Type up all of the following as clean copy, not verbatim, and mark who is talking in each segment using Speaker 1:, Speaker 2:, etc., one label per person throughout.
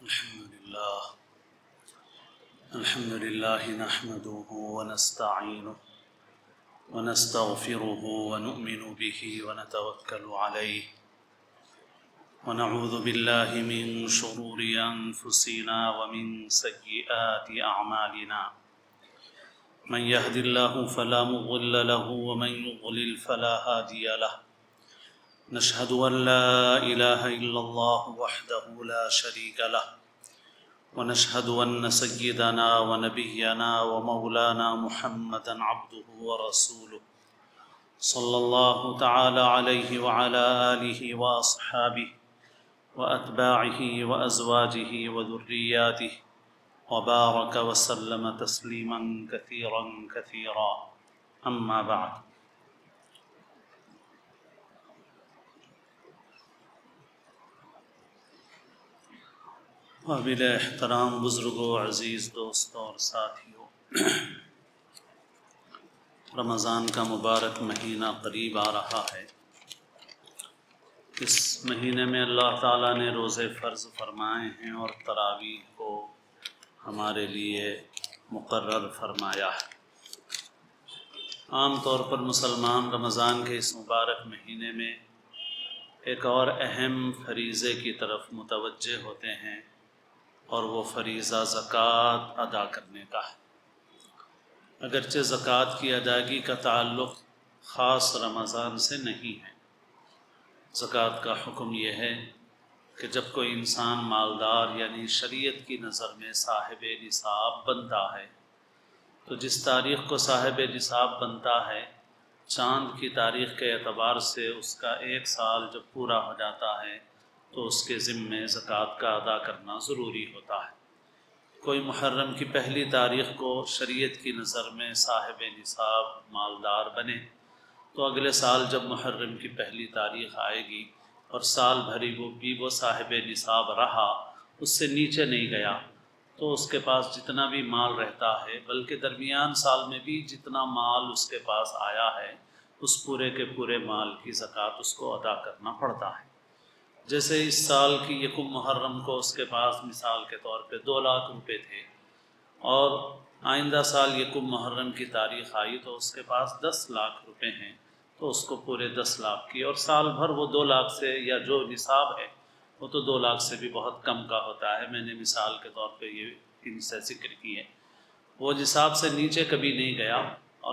Speaker 1: الحمد لله نحمده ونستعينه ونستغفره ونؤمن به ونتوكل عليه ونعوذ بالله من شرور أنفسنا ومن سيئات أعمالنا من يهد الله فلا مضل له ومن يضلل فلا هادي له نشهد أن لا إله إلا الله وحده لا شريك له ونشهد أن سيدنا ونبينا ومولانا محمدا عبده ورسوله صلى الله تعالى عليه وعلى آله وأصحابه وأتباعه وأزواجه وذرياته وبارك وسلم تسليما كثيرا كثيرا أما بعد قابل احترام بزرگوں، عزیز دوستوں اور ساتھیوں، رمضان کا مبارک مہینہ قریب آ رہا ہے۔ اس مہینے میں اللہ تعالیٰ نے روزے فرض فرمائے ہیں اور تراویح کو ہمارے لیے مقرر فرمایا ہے۔ عام طور پر مسلمان رمضان کے اس مبارک مہینے میں ایک اور اہم فریضے کی طرف متوجہ ہوتے ہیں، اور وہ فریضہ زکوٰۃ ادا کرنے کا ہے۔ اگرچہ زکوٰۃ کی ادائیگی کا تعلق خاص رمضان سے نہیں ہے۔ زکوٰۃ کا حکم یہ ہے کہ جب کوئی انسان مالدار یعنی شریعت کی نظر میں صاحب نصاب بنتا ہے، تو جس تاریخ کو صاحب نصاب بنتا ہے، چاند کی تاریخ کے اعتبار سے اس کا 1 سال جب پورا ہو جاتا ہے تو اس کے ذمے زکوٰۃ کا ادا کرنا ضروری ہوتا ہے۔ کوئی محرم کی پہلی تاریخ کو شریعت کی نظر میں صاحب نصاب مالدار بنے، تو اگلے سال جب محرم کی پہلی تاریخ آئے گی اور سال بھری وہ صاحب نصاب رہا، اس سے نیچے نہیں گیا، تو اس کے پاس جتنا بھی مال رہتا ہے، بلکہ درمیان سال میں بھی جتنا مال اس کے پاس آیا ہے، اس پورے کے پورے مال کی زکوٰۃ اس کو ادا کرنا پڑتا ہے۔ جیسے اس سال کی یکم محرم کو اس کے پاس مثال کے طور پہ 2 لاکھ روپے تھے، اور آئندہ سال یکم محرم کی تاریخ آئی تو اس کے پاس 10 لاکھ روپے ہیں، تو اس کو پورے 10 لاکھ کی، اور سال بھر وہ 2 لاکھ سے، یا جو نصاب ہے وہ تو 2 لاکھ سے بھی بہت کم کا ہوتا ہے، میں نے مثال کے طور پہ یہ ان سے ذکر کی ہے۔ وہ نصاب سے نیچے کبھی نہیں گیا،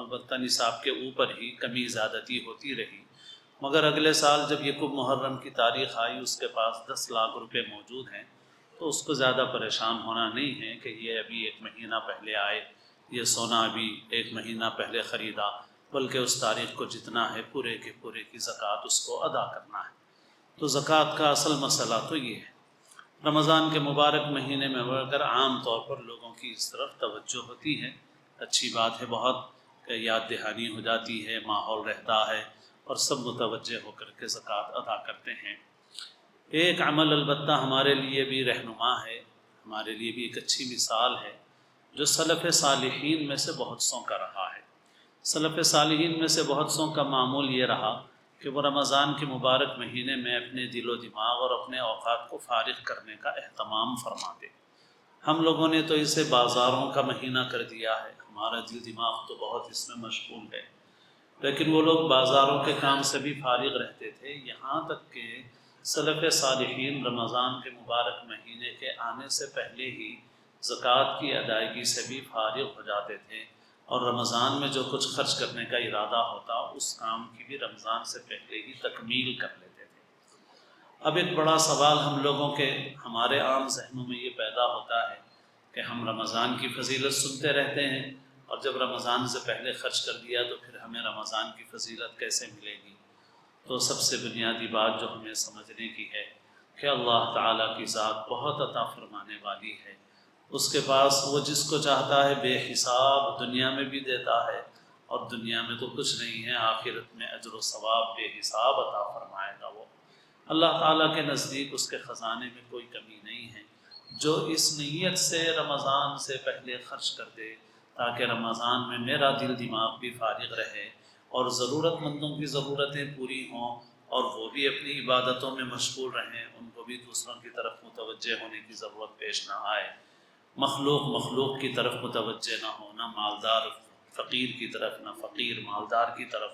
Speaker 1: البتہ نصاب کے اوپر ہی کمی زیادتی ہوتی رہی، مگر اگلے سال جب یکم محرم کی تاریخ آئی اس کے پاس 10 لاکھ روپے موجود ہیں، تو اس کو زیادہ پریشان ہونا نہیں ہے کہ یہ ابھی 1 مہینہ پہلے آئے، یہ سونا ابھی 1 مہینہ پہلے خریدا، بلکہ اس تاریخ کو جتنا ہے پورے کے پورے کی زکوٰۃ اس کو ادا کرنا ہے۔ تو زکوٰۃ کا اصل مسئلہ تو یہ ہے۔ رمضان کے مبارک مہینے میں اگر عام طور پر لوگوں کی اس طرف توجہ ہوتی ہے، اچھی بات ہے بہت، کہ یاد دہانی ہو جاتی ہے، ماحول رہتا ہے، اور سب متوجہ ہو کر کے زکوٰۃ ادا کرتے ہیں۔ ایک عمل البتہ ہمارے لیے بھی رہنما ہے، ہمارے لیے بھی ایک اچھی مثال ہے، جو سلف صالحین میں سے بہت سوں کا رہا ہے۔ سلف صالحین میں سے بہت سوں کا معمول یہ رہا کہ وہ رمضان کے مبارک مہینے میں اپنے دل و دماغ اور اپنے اوقات کو فارغ کرنے کا اہتمام فرماتے۔ ہم لوگوں نے تو اسے بازاروں کا مہینہ کر دیا ہے، ہمارا دل دماغ تو بہت اس میں مشغول ہے، لیکن وہ لوگ بازاروں کے کام سے بھی فارغ رہتے تھے، یہاں تک کہ سلف صالحین رمضان کے مبارک مہینے کے آنے سے پہلے ہی زکوٰۃ کی ادائیگی سے بھی فارغ ہو جاتے تھے، اور رمضان میں جو کچھ خرچ کرنے کا ارادہ ہوتا اس کام کی بھی رمضان سے پہلے ہی تکمیل کر لیتے تھے۔ اب ایک بڑا سوال ہم لوگوں کے، ہمارے عام ذہنوں میں یہ پیدا ہوتا ہے کہ ہم رمضان کی فضیلت سنتے رہتے ہیں، اور جب رمضان سے پہلے خرچ کر دیا تو پھر ہمیں رمضان کی فضیلت کیسے ملے گی؟ تو سب سے بنیادی بات جو ہمیں سمجھنے کی ہے کہ اللہ تعالیٰ کی ذات بہت عطا فرمانے والی ہے، اس کے پاس وہ جس کو چاہتا ہے بے حساب دنیا میں بھی دیتا ہے، اور دنیا میں تو کچھ نہیں ہے، آخرت میں اجر و ثواب بے حساب عطا فرمائے گا۔ وہ اللہ تعالیٰ کے نزدیک اس کے خزانے میں کوئی کمی نہیں ہے۔ جو اس نیت سے رمضان سے پہلے خرچ کر دے تاکہ رمضان میں میرا دل دماغ بھی فارغ رہے اور ضرورت مندوں کی ضرورتیں پوری ہوں، اور وہ بھی اپنی عبادتوں میں مشغول رہیں، ان کو بھی دوسروں کی طرف متوجہ ہونے کی ضرورت پیش نہ آئے، مخلوق کی طرف متوجہ نہ ہو، نہ مالدار فقیر کی طرف، نہ فقیر مالدار کی طرف،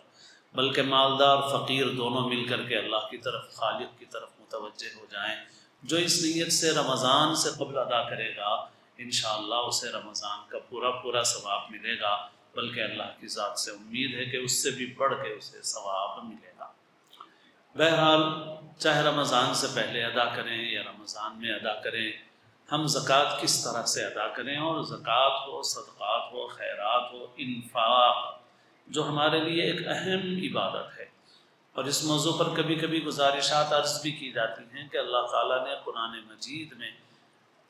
Speaker 1: بلکہ مالدار فقیر دونوں مل کر کے اللہ کی طرف، خالق کی طرف متوجہ ہو جائیں۔ جو اس نیت سے رمضان سے قبل ادا کرے گا انشاءاللہ اسے رمضان کا پورا ثواب ملے گا، بلکہ اللہ کی ذات سے امید ہے کہ اس سے بھی بڑھ کے اسے ثواب ملے گا۔ بہرحال چاہے رمضان سے پہلے ادا کریں یا رمضان میں ادا کریں، ہم زکوٰۃ کس طرح سے ادا کریں، اور زکوٰۃ ہو، صدقات ہو، خیرات ہو، انفاق جو ہمارے لیے ایک اہم عبادت ہے۔ اور اس موضوع پر کبھی کبھی گزارشات عرض بھی کی جاتی ہیں کہ اللہ تعالیٰ نے قرآن مجید میں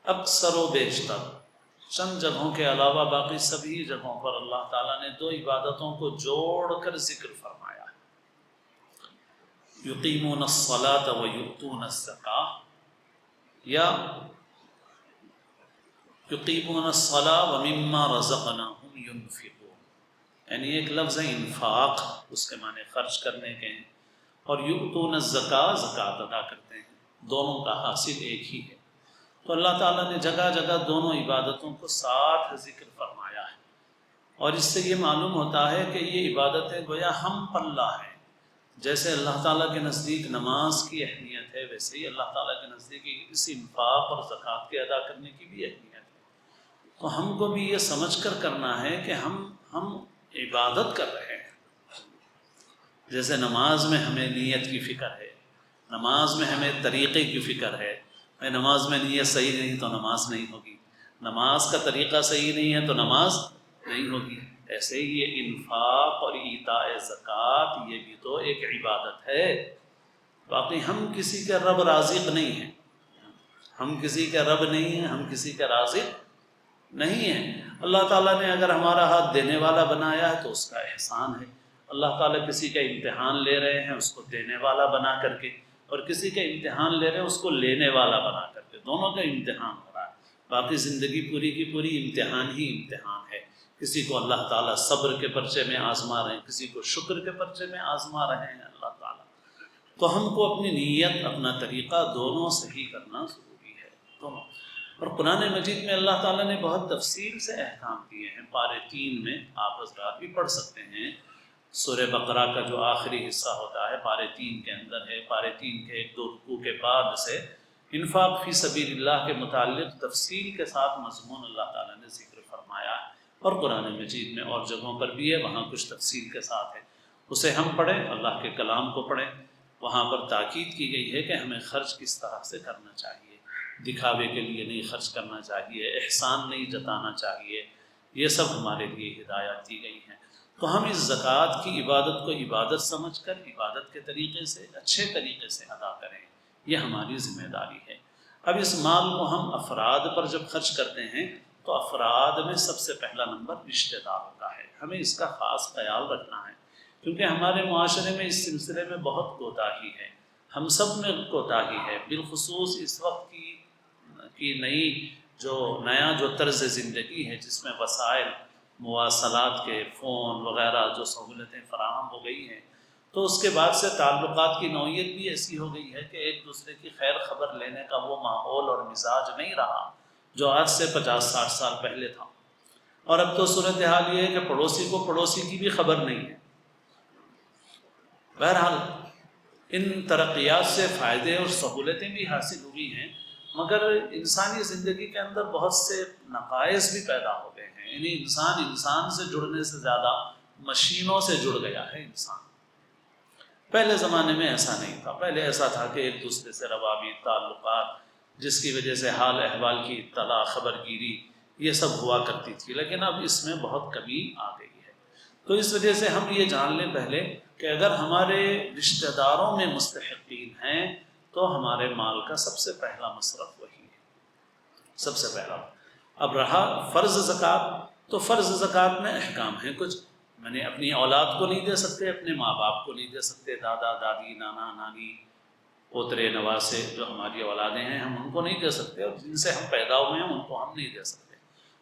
Speaker 1: اکثر و بیشتر چند جگہوں کے علاوہ باقی سبھی جگہوں پر اللہ تعالیٰ نے دو عبادتوں کو جوڑ کر ذکر فرمایا ہے، یقیمون الصلاۃ و یؤتون الزکاۃ، یا یقیمون الصلاۃ ومما رزقناہم ینفقون، یعنی ایک لفظ ہے انفاق، اس کے معنی خرچ کرنے کے ہیں، اور یؤتون الزکاۃ زکوٰۃ ادا کرتے ہیں، دونوں کا حاصل ایک ہی ہے۔ تو اللہ تعالیٰ نے جگہ جگہ دونوں عبادتوں کو ساتھ ذکر فرمایا ہے، اور اس سے یہ معلوم ہوتا ہے کہ یہ عبادتیں گویا ہم پلہ ہیں۔ جیسے اللہ تعالیٰ کے نزدیک نماز کی اہمیت ہے، ویسے ہی اللہ تعالیٰ کے نزدیک اس انفاق اور زکوٰۃ کے ادا کرنے کی بھی اہمیت ہے۔ تو ہم کو بھی یہ سمجھ کر کرنا ہے کہ ہم عبادت کر رہے ہیں۔ جیسے نماز میں ہمیں نیت کی فکر ہے، نماز میں ہمیں طریقے کی فکر ہے، نماز میں نیت صحیح نہیں تو نماز نہیں ہوگی، نماز کا طریقہ صحیح نہیں ہے تو نماز نہیں ہوگی۔ ایسے ہی یہ انفاق اور ایتاء زکوٰۃ یہ بھی تو ایک عبادت ہے۔ باقی ہم کسی کے رب رازق نہیں ہیں، ہم کسی کے رب نہیں ہیں، ہم کسی کے رازق نہیں ہیں۔ اللہ تعالیٰ نے اگر ہمارا ہاتھ دینے والا بنایا ہے تو اس کا احسان ہے۔ اللہ تعالیٰ کسی کا امتحان لے رہے ہیں اس کو دینے والا بنا کر کے، اور کسی کا امتحان لے رہے ہیں اس کو لینے والا بنا کر کے، دونوں کا امتحان ہو رہا ہے۔ باقی زندگی پوری کی پوری امتحان ہی امتحان ہے۔ کسی کو اللہ تعالیٰ صبر کے پرچے میں آزما رہے ہیں، کسی کو شکر کے پرچے میں آزما رہے ہیں اللہ تعالیٰ۔ تو ہم کو اپنی نیت، اپنا طریقہ دونوں صحیح کرنا ضروری ہے، دونوں۔ اور قرآن مجید میں اللہ تعالیٰ نے بہت تفصیل سے احکام دیے ہیں۔ پارے 3 میں آپ حضرات بھی پڑھ سکتے ہیں، سورہ بقرہ کا جو آخری حصہ ہوتا ہے پارے 3 کے اندر ہے۔ پارے 3 کے 1-2 رکوع کے بعد سے انفاق فی سبیل اللہ کے متعلق تفصیل کے ساتھ مضمون اللہ تعالیٰ نے ذکر فرمایا ہے، اور قرآن مجید میں اور جگہوں پر بھی ہے، وہاں کچھ تفصیل کے ساتھ ہے۔ اسے ہم پڑھیں، اللہ کے کلام کو پڑھیں، وہاں پر تاکید کی گئی ہے کہ ہمیں خرچ کس طرح سے کرنا چاہیے، دکھاوے کے لیے نہیں خرچ کرنا چاہیے، احسان نہیں جتانا چاہیے، یہ سب ہمارے لیے ہدایات دی گئی ہیں۔ تو ہم اس زکوٰۃ کی عبادت کو عبادت سمجھ کر عبادت کے طریقے سے، اچھے طریقے سے ادا کریں، یہ ہماری ذمہ داری ہے۔ اب اس مال کو ہم افراد پر جب خرچ کرتے ہیں تو افراد میں سب سے پہلا نمبر رشتہ داروں کا ہے، ہمیں اس کا خاص خیال رکھنا ہے، کیونکہ ہمارے معاشرے میں اس سلسلے میں بہت کوتاہی ہے، ہم سب میں کوتاہی ہے، بالخصوص اس وقت کی نیا جو طرز زندگی ہے جس میں وسائل مواصلات کے، فون وغیرہ جو سہولتیں فراہم ہو گئی ہیں، تو اس کے بعد سے تعلقات کی نوعیت بھی ایسی ہو گئی ہے کہ ایک دوسرے کی خیر خبر لینے کا وہ ماحول اور مزاج نہیں رہا جو آج سے 50-60 سال پہلے تھا۔ اور اب تو صورتحال یہ ہے کہ پڑوسی کو پڑوسی کی بھی خبر نہیں ہے۔ بہرحال ان ترقیات سے فائدے اور سہولتیں بھی حاصل ہوئی ہیں، مگر انسانی زندگی کے اندر بہت سے نقائص بھی پیدا ہو گئے ہیں، یعنی انسان سے جڑنے سے زیادہ مشینوں سے جڑ گیا ہے انسان۔ پہلے زمانے میں ایسا نہیں تھا، پہلے ایسا تھا کہ ایک دوسرے سے روابط، تعلقات، جس کی وجہ سے حال احوال کی اطلاع، خبر گیری، یہ سب ہوا کرتی تھی، لیکن اب اس میں بہت کمی آ گئی ہے۔ تو اس وجہ سے ہم یہ جان لیں پہلے کہ اگر ہمارے رشتہ داروں میں مستحقین ہیں تو ہمارے مال کا سب سے پہلا مصرف وہی ہے، سب سے پہلا۔ اب رہا فرض زکوٰۃ، تو فرض زکوٰۃ میں احکام ہیں کچھ، میں نے اپنی اولاد کو نہیں دے سکتے، اپنے ماں باپ کو نہیں دے سکتے، دادا دادی، نانا نانی، پوترے نواسے جو ہماری اولادیں ہیں ہم ان کو نہیں دے سکتے، اور جن سے ہم پیدا ہوئے ہیں ان کو ہم نہیں دے سکتے۔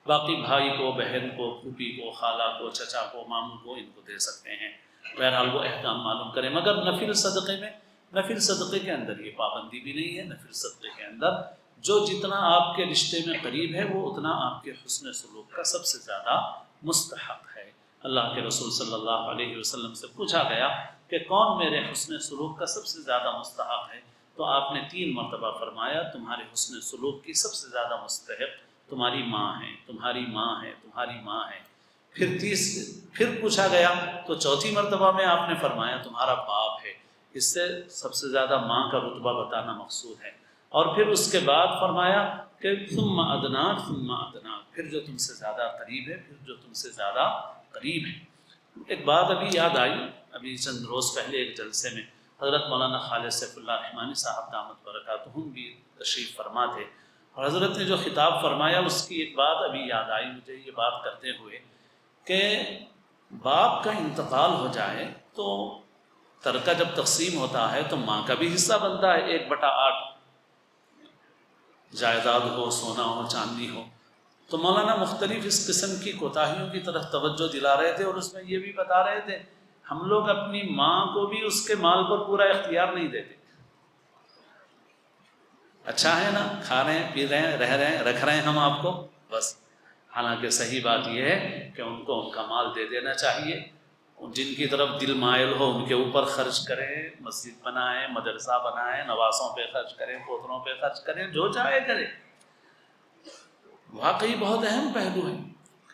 Speaker 1: باقی بھائی کو، بہن کو، پھوپھی کو، خالہ کو، چچا کو، ماموں کو، ان کو دے سکتے ہیں۔ بہرحال وہ احکام معلوم کریں۔ مگر نفل صدقے میں نفل صدقے کے اندر یہ پابندی بھی نہیں ہے، نفل صدقے کے اندر جو جتنا آپ کے رشتے میں قریب ہے وہ اتنا آپ کے حسن سلوک کا سب سے زیادہ مستحق ہے۔ اللہ کے رسول صلی اللہ علیہ وسلم سے پوچھا گیا کہ کون میرے حسن سلوک کا سب سے زیادہ مستحق ہے، تو آپ نے 3 مرتبہ فرمایا تمہارے حسن سلوک کی سب سے زیادہ مستحق تمہاری ماں ہے، تمہاری ماں ہے، تمہاری ماں ہے۔ پھر پوچھا گیا تو 4تھی مرتبہ میں آپ نے فرمایا تمہارا باپ ہے۔ اس سے سب سے زیادہ ماں کا رتبہ بتانا مقصود ہے۔ اور پھر اس کے بعد فرمایا کہ ثم ادناک ثم ادناک، پھر جو تم سے زیادہ قریب ہے، پھر جو تم سے زیادہ قریب ہے۔ ایک بات ابھی یاد آئی، ابھی چند روز پہلے ایک جلسے میں حضرت مولانا خالد سیف اللہ رحمانی صاحب دامت برکاتہم بھی تشریف فرما تھے، اور حضرت نے جو خطاب فرمایا اس کی ایک بات ابھی یاد آئی مجھے یہ بات کرتے ہوئے کہ باپ کا انتقال ہو جائے تو ترکہ جب تقسیم ہوتا ہے تو ماں کا بھی حصہ بنتا ہے 1/8، جائیداد ہو، سونا ہو، چاندی ہو۔ تو مولانا مختلف اس قسم کی کوتاہیوں کی طرف توجہ دلا رہے تھے، اور اس میں یہ بھی بتا رہے تھے ہم لوگ اپنی ماں کو بھی اس کے مال پر پورا اختیار نہیں دیتے۔ اچھا ہے نا، کھا رہے ہیں، پی رہے ہیں، رہ رہے ہیں، رکھ رہے ہیں ہم آپ کو بس، حالانکہ صحیح بات یہ ہے کہ ان کو ان کا مال دے دینا چاہیے، جن کی طرف دل مائل ہو ان کے اوپر خرچ کریں، مسجد بنائیں، مدرسہ بنائیں، نواسوں پہ خرچ کریں، پوتروں پہ خرچ کریں، جو چاہے کریں۔ واقعی بہت اہم پہلو ہے،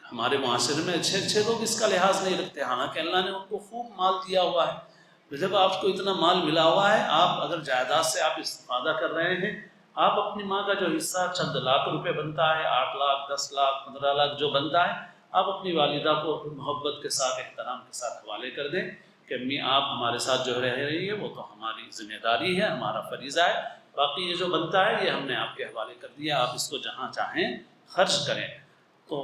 Speaker 1: ہمارے معاشرے میں اچھے لوگ اس کا لحاظ نہیں رکھتے، حالانکہ اللہ نے ان کو خوب مال دیا ہوا ہے۔ جب آپ کو اتنا مال ملا ہوا ہے، آپ اگر جائیداد سے آپ استفادہ کر رہے ہیں، آپ اپنی ماں کا جو حصہ چند لاکھ روپے بنتا ہے، 8 لاکھ 10 لاکھ 15 لاکھ جو بنتا ہے، آپ اپنی والدہ کو محبت کے ساتھ، احترام کے ساتھ حوالے کر دیں کہ امی آپ ہمارے ساتھ جو رہ رہی ہے وہ تو ہماری ذمہ داری ہے، ہمارا فریضہ ہے، باقی یہ جو بنتا ہے یہ ہم نے آپ کے حوالے کر دیا، آپ اس کو جہاں چاہیں خرچ کریں۔ تو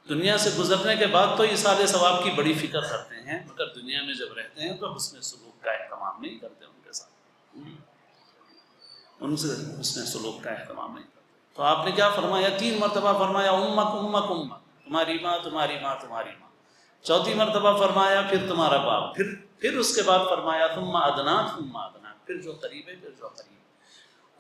Speaker 1: دنیا سے گزرنے کے بعد تو ایصال ثواب کی بڑی فکر کرتے ہیں، مگر دنیا میں جب رہتے ہیں تو حسن سلوک کا اہتمام نہیں کرتے ان کے ساتھ، ان سے حسن سلوک کا اہتمام نہیں کرتے۔ تو آپ نے کیا فرمایا؟ 3 مرتبہ فرمایا امک امک امک، تمہاری ماں تمہاری ماں تمہاری ماں۔ 4تھی مرتبہ فرمایا پھر تمہارا باپ، پھر اس کے بعد فرمایا ثم ادناک ثم ادناک، پھر جو قریب ہے، پھر جو قریب ہے۔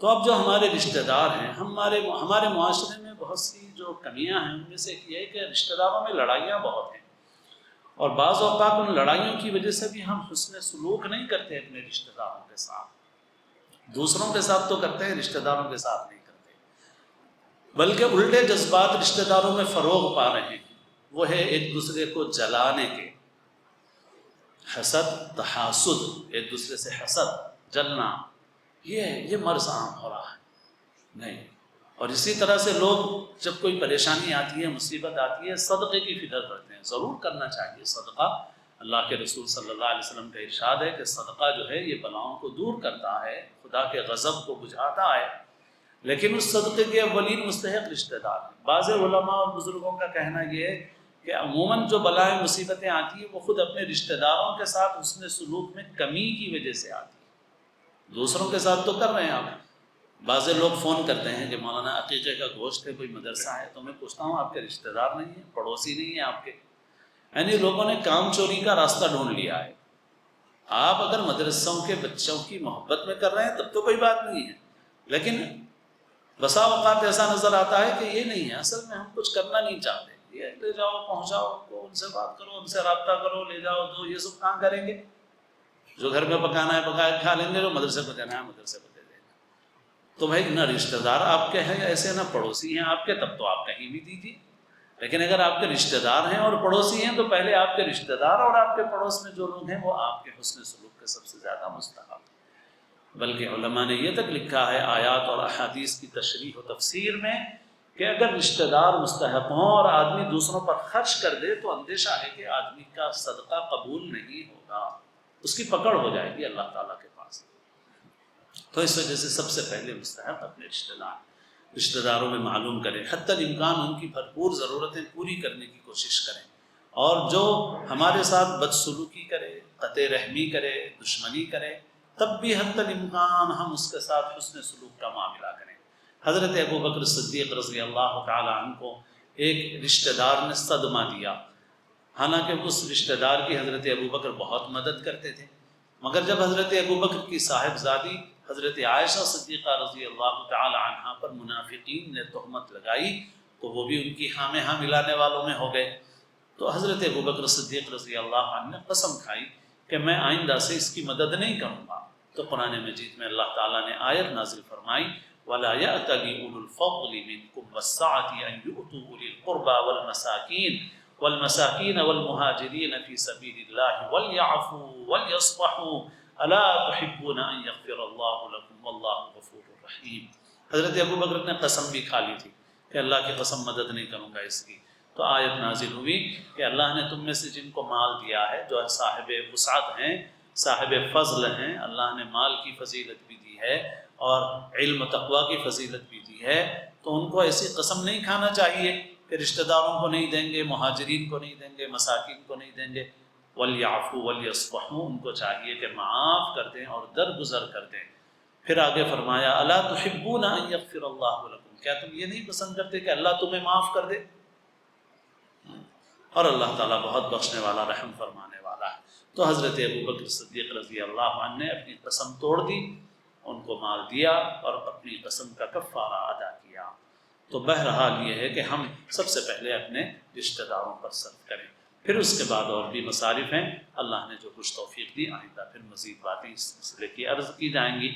Speaker 1: تو اب جو ہمارے رشتہ دار ہیں، ہمارے معاشرے میں بہت سی جو کمیاں ہیں ان میں سے ایک یہ ہے کہ رشتہ داروں میں لڑائیاں بہت ہیں، اور بعض اوقات ان لڑائیوں کی وجہ سے بھی ہم حسن سلوک نہیں کرتے اپنے رشتہ داروں کے ساتھ۔ دوسروں کے ساتھ تو کرتے ہیں، رشتہ داروں کے ساتھ نہیں کرتے، بلکہ الٹے جذبات رشتہ داروں میں فروغ پا رہے ہیں، وہ ہے ایک دوسرے کو جلانے کے، حسد، تحاسد، ایک دوسرے سے حسد، جلنا، یہ مرض عام ہو رہا ہے نہیں۔ اور اسی طرح سے لوگ جب کوئی پریشانی آتی ہے، مصیبت آتی ہے، صدقے کی فکر کرتے ہیں، ضرور کرنا چاہیے صدقہ۔ اللہ کے رسول صلی اللہ علیہ وسلم کا ارشاد ہے کہ صدقہ جو ہے یہ بلاؤں کو دور کرتا ہے، خدا کے غضب کو بجھاتا ہے، لیکن اس صدقے کے اولین مستحق رشتہ دار ہیں۔ بعض علماء اور بزرگوں کا کہنا یہ ہے کہ عموماً جو بلائیں مصیبتیں آتی ہیں وہ خود اپنے رشتہ داروں کے ساتھ حسن سلوک میں کمی کی وجہ سے آتی ہے، دوسروں کے ساتھ تو کر رہے ہیں آپ۔ بعض لوگ فون کرتے ہیں کہ مولانا عقیقے کا گوشت ہے، کوئی مدرسہ ہے، تو میں پوچھتا ہوں آپ کے رشتہ دار نہیں ہیں، پڑوسی نہیں ہیں آپ کے؟ یعنی لوگوں نے کام چوری کا راستہ ڈھونڈ لیا ہے۔ آپ اگر مدرسوں کے بچوں کی محبت میں کر رہے ہیں تب تو کوئی بات نہیں ہے، لیکن بسا اوقات ایسا نظر آتا ہے کہ یہ نہیں ہے، اصل میں ہم کچھ کرنا نہیں چاہتے، یہ لے جاؤ، پہنچاؤ کو، ان سے بات کرو، ان سے رابطہ کرو، لے جاؤ دو، یہ سب کام کریں گے۔ جو گھر میں پکانا ہے پکا کھا لیں گے، جو مدرسے کو دینا ہے مدرسے کو دے دیں گے۔ تو بھائی نہ رشتہ دار آپ کے ہیں ایسے، نہ پڑوسی ہیں آپ کے، تب تو آپ کہیں بھی دیجیے۔ لیکن اگر آپ کے رشتہ دار ہیں اور پڑوسی ہیں تو پہلے آپ کے رشتہ دار اور آپ کے پڑوس میں جو لوگ ہیں وہ آپ کے حسن سلوک کے سب سے زیادہ مستحق ہیں۔ بلکہ علماء نے یہ تک لکھا ہے آیات اور احادیث کی تشریح و تفسیر میں کہ اگر رشتہ دار مستحق ہوں اور آدمی دوسروں پر خرچ کر دے تو اندیشہ ہے کہ آدمی کا صدقہ قبول نہیں ہوگا، اس کی پکڑ ہو جائے گی اللہ تعالیٰ کے پاس۔ تو اس وجہ سے سب سے پہلے مستحق اپنے رشتہ داروں میں معلوم کریں، حتی الامکان ان کی بھرپور ضرورتیں پوری کرنے کی کوشش کریں، اور جو ہمارے ساتھ بدسلوکی کرے، قطع رحمی کرے، دشمنی کرے، تب بھی حتی الامکان ہم اس کے ساتھ حسن سلوک کا معاملہ کریں۔ حضرت ابوبکر صدیق رضی اللہ تعالی عنہ کو ایک رشتہ دار نے صدمہ دیا، حالانکہ اس رشتہ دار کی حضرت ابوبکر بہت مدد کرتے تھے، مگر جب حضرت ابوبکر کی صاحبزادی حضرت عائشہ صدیقہ رضی اللہ تعالی عنہا پر منافقین نے تہمت لگائی تو وہ بھی ان کی ہاں میں ہاں ملانے والوں میں ہو گئے۔ تو حضرت ابوبکر صدیق رضی اللہ عنہ نے قسم کھائی کہ میں آئندہ سے اس کی مدد نہیں کروں گا۔ تو قرآن مجید میں اللہ تعالیٰ نے آیت نازل فرمائی وَلَا يَأْتَلِ أُولُو الْفَضْلِ مِنْكُمْ وَالسَّعَةِ أَنْ يُؤْتُوا أُولِي الْقُرْبَى وَالْمَسَاكِينَ وَالْمُهَاجِرِينَ فِي سَبِيلِ اللَّهِ وَلْيَعْفُوا وَلْيَصْفَحُوا أَلَا تُحِبُّونَ أَنْ يَغْفِرَ اللَّهُ لَكُمْ وَاللَّهُ غَفُورٌ رَحِيمٌ۔ حضرت ابوبکر نے قسم بھی کھا لی تھی کہ اللہ کی قسم مدد نہیں کروں گا اس کی۔ تو آیت نازل ہوئی کہ اللہ نے تم میں سے جن کو مال دیا ہے، جو صاحب وسعت ہیں، صاحب فضل ہیں، اللہ نے مال کی فضیلت بھی دی ہے اور علم و تقوی کی فضیلت بھی دی ہے، تو ان کو ایسی قسم نہیں کھانا چاہیے کہ رشتہ داروں کو نہیں دیں گے، مہاجرین کو نہیں دیں گے، مساکین کو نہیں دیں گے۔ وَلْيَعْفُوا وَلْيَصْفَحُوا، ان کو چاہیے کہ معاف کر دیں اور درگزر کر دیں۔ پھر آگے فرمایا اَلَا تُحِبُّونَ أَن يَغْفِرَ اللَّهُ لَكُمْ، کیا تم یہ نہیں پسند کرتے کہ اللہ تمہیں معاف کر دے؟ اور اللہ تعالیٰ بہت بخشنے والا، رحم فرمانے والا ہے۔ تو حضرت ابوبکر صدیق رضی اللہ عنہ نے اپنی قسم توڑ دی، ان کو مال دیا اور اپنی قسم کا کفارہ ادا کیا۔ تو بہرحال یہ ہے کہ ہم سب سے پہلے اپنے رشتہ داروں پر صرف کریں، پھر اس کے بعد اور بھی مصارف ہیں، اللہ نے جو کچھ توفیق دی، آئندہ پھر مزید باتیں اس سلسلے کی عرض کی جائیں گی۔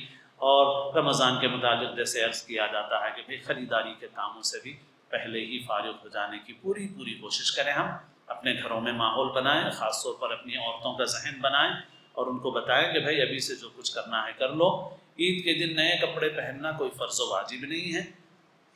Speaker 1: اور رمضان کے متعلق جیسے عرض کیا جاتا ہے کہ بھئی خریداری کے کاموں سے بھی پہلے ہی فارغ ہو جانے کی پوری کوشش کریں، ہم اپنے گھروں میں ماحول بنائیں، خاص طور پر اپنی عورتوں کا ذہن بنائیں اور ان کو بتائیں کہ بھائی ابھی سے جو کچھ کرنا ہے کر لو۔ عید کے دن نئے کپڑے پہننا کوئی فرض و واجب نہیں ہے،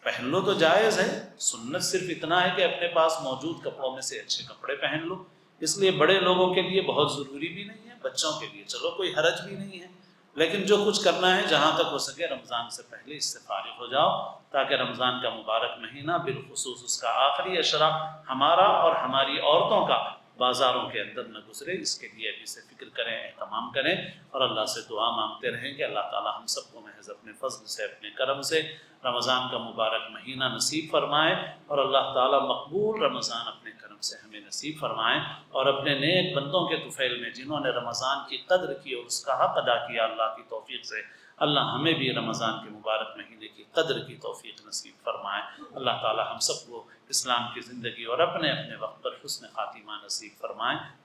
Speaker 1: پہن لو تو جائز ہے، سنت صرف اتنا ہے کہ اپنے پاس موجود کپڑوں میں سے اچھے کپڑے پہن لو۔ اس لیے بڑے لوگوں کے لیے بہت ضروری بھی نہیں ہے، بچوں کے لیے چلو کوئی حرج بھی نہیں ہے، لیکن جو کچھ کرنا ہے جہاں تک ہو سکے رمضان سے پہلے اس سے فارغ ہو جاؤ، تاکہ رمضان کا مبارک مہینہ بالخصوص اس کا آخری عشرہ ہمارا اور ہماری عورتوں کا بازاروں کے اندر نہ گزرے۔ اس کے لیے ابھی سے فکر کریں، اہتمام کریں اور اللہ سے دعا مانگتے رہیں کہ اللہ تعالی ہم سب کو محض اپنے فضل سے، اپنے کرم سے رمضان کا مبارک مہینہ نصیب فرمائے، اور اللہ تعالی مقبول رمضان اپنے کرم سے ہمیں نصیب فرمائیں، اور اپنے نیک بندوں کے طفیل میں جنہوں نے رمضان کی قدر کی اور اس کا حق ادا کیا، اللہ کی توفیق سے اللہ ہمیں بھی رمضان کے مبارک مہینے کی قدر کی توفیق نصیب فرمائے۔ اللہ تعالی ہم سب کو اسلام کی زندگی اور اپنے اپنے وقت پر حسن خاتمہ نصیب فرمائیں۔